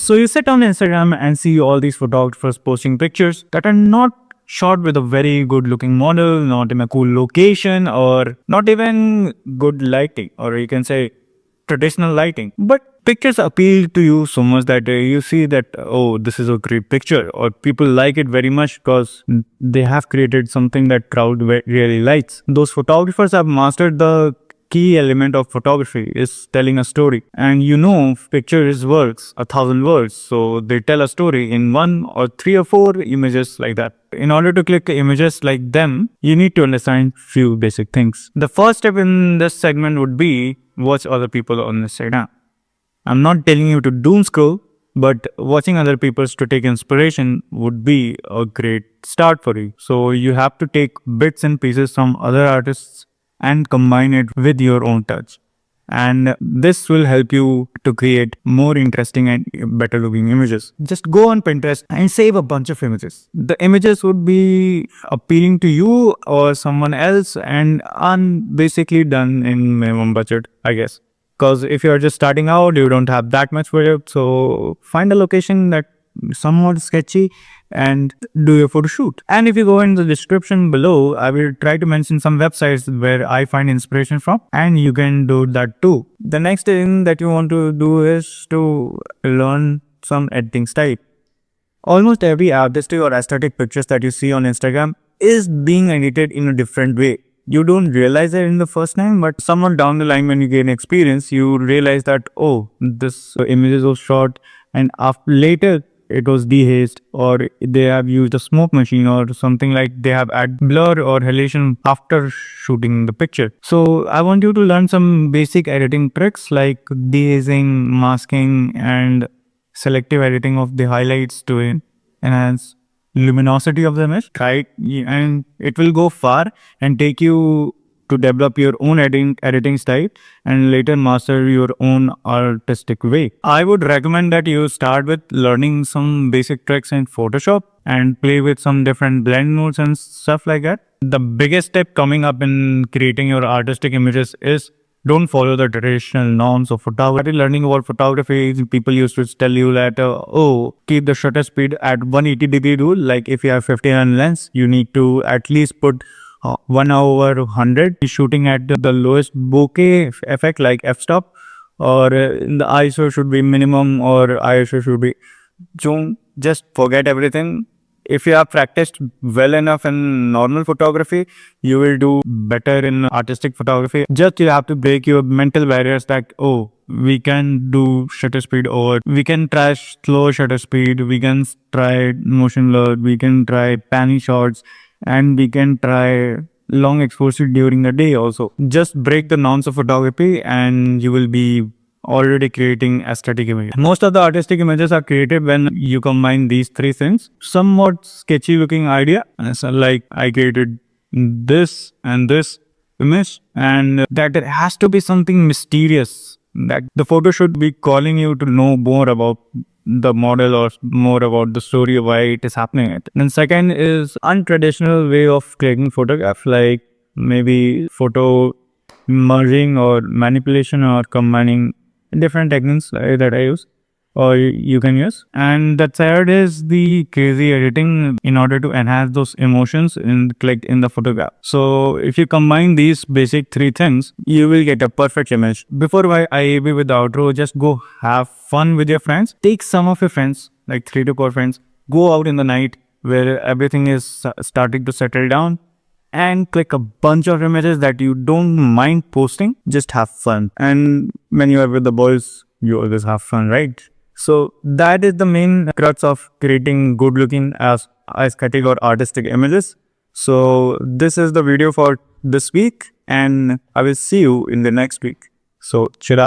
So you sit on Instagram and see all these photographers posting pictures that are not shot with a very good looking model, not in a cool location, or not even good lighting, or you can say traditional lighting. But pictures appeal to you so much that you see that, oh, this is a great picture, or people like it very much because they have created something that crowd really likes. Those photographers have mastered the key element of photography is telling a story, and picture is words, 1,000 words, so they tell a story in one or three or four images like that. In order to click images like them, you need to understand few basic things. The first step in this segment would be watch other people on Instagram. I'm not telling you to doom scroll, but watching other people's to take inspiration would be a great start for you. So you have to take bits and pieces from other artists and combine it with your own touch. And this will help you to create more interesting and better looking images. Just go on Pinterest and save a bunch of images. The images would be appealing to you or someone else and are basically done in minimum budget, I guess. Because if you're just starting out, you don't have that much budget. So find a location that somewhat sketchy and do your photo shoot. And if you go in the description below, I will try to mention some websites where I find inspiration from, and you can do that too. The next thing that you want to do is to learn some editing style. Almost every artistic or aesthetic pictures that you see on Instagram is being edited in a different way. You don't realize it in the first time, but somewhat down the line when you gain experience, you realize that, oh, this image was shot and after later it was dehazed, or they have used a smoke machine or something, like they have added blur or halation after shooting the picture. So I want you to learn some basic editing tricks like dehazing, masking, and selective editing of the highlights to enhance luminosity of the image. Try it, and it will go far and take you to develop your own editing style and later master your own artistic way. I would recommend that you start with learning some basic tricks in Photoshop and play with some different blend modes and stuff like that. The biggest step coming up in creating your artistic images is don't follow the traditional norms of photography. Learning about photography, people used to tell you that, keep the shutter speed at 180-degree rule. Like if you have 50mm lens, you need to at least put 1/100 shooting at the lowest bokeh effect like f-stop, or the ISO should be minimum, or ISO should be zoom. Just forget everything. If you have practiced well enough in normal photography, you will do better in artistic photography. Just you have to break your mental barriers that, oh, we can do shutter speed over, we can try slow shutter speed, we can try motion blur, we can try panning shots, and we can try long exposure during the day also. Just break the norms of photography and you will be already creating aesthetic images. Most of the artistic images are created when you combine these three things. Somewhat sketchy looking idea, so like I created this and this image, and that there has to be something mysterious, that the photo should be calling you to know more about the model or more about the story of why it is happening. And second is untraditional way of creating photograph, like maybe photo merging or manipulation or combining different techniques that I use or you can use. And the third is the crazy editing in order to enhance those emotions in the photograph. So if you combine these basic three things, you will get a perfect image. Before I be with the outro, just go have fun with your friends. Take some of your friends, like 3 to 4 friends, go out in the night where everything is starting to settle down, and click a bunch of images that you don't mind posting. Just have fun. And when you are with the boys, you always have fun, right? So that is the main crux of creating good looking as aesthetic or artistic images. So this is the video for this week, and I will see you in the next week. So